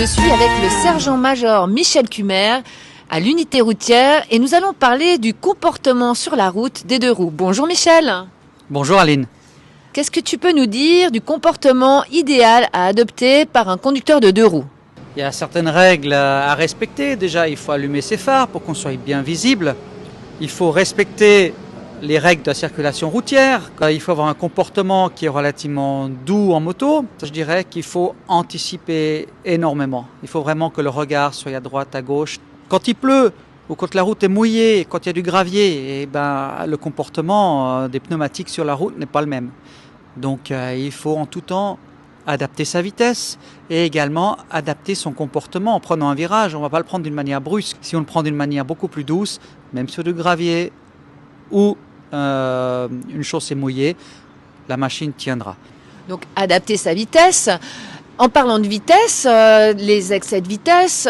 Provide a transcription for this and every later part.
Je suis avec le sergent-major Michel Cumer à l'unité routière et nous allons parler du comportement sur la route des deux roues. Bonjour Michel. Bonjour Aline. Qu'est-ce que tu peux nous dire du comportement idéal à adopter par un conducteur de deux roues? Il y a certaines règles à respecter. Déjà, il faut allumer ses phares pour qu'on soit bien visible. Il faut respecter les règles de la circulation routière. Il faut avoir un comportement qui est relativement doux en moto. Je dirais qu'il faut anticiper énormément. Il faut vraiment que le regard soit à droite, à gauche. Quand il pleut ou quand la route est mouillée, quand il y a du gravier, le comportement des pneumatiques sur la route n'est pas le même. Donc il faut en tout temps adapter sa vitesse et également adapter son comportement en prenant un virage. On ne va pas le prendre d'une manière brusque. Si on le prend d'une manière beaucoup plus douce, même sur du gravier ou une chaussée mouillée, la machine tiendra. Donc adapter sa vitesse. En parlant de vitesse, les excès de vitesse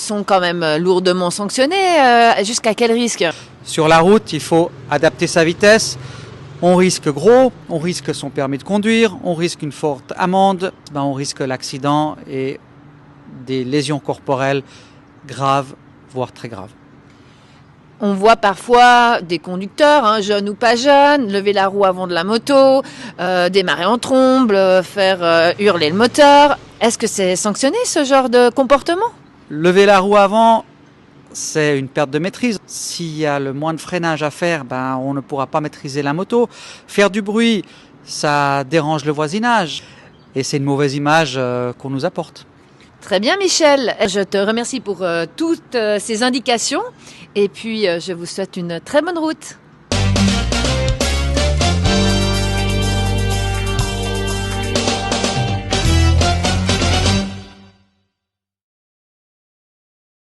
sont quand même lourdement sanctionnés. Jusqu'à quel risque? Sur la route, il faut adapter sa vitesse. On risque gros, on risque son permis de conduire, on risque une forte amende, on risque l'accident et des lésions corporelles graves, voire très graves. On voit parfois des conducteurs, jeunes ou pas jeunes, lever la roue avant de la moto, démarrer en trombe, faire hurler le moteur. Est-ce que c'est sanctionné ce genre de comportement? Lever la roue avant, c'est une perte de maîtrise. S'il y a le moins de freinage à faire, on ne pourra pas maîtriser la moto. Faire du bruit, ça dérange le voisinage et c'est une mauvaise image qu'on nous apporte. Très bien Michel, je te remercie pour toutes ces indications et puis je vous souhaite une très bonne route.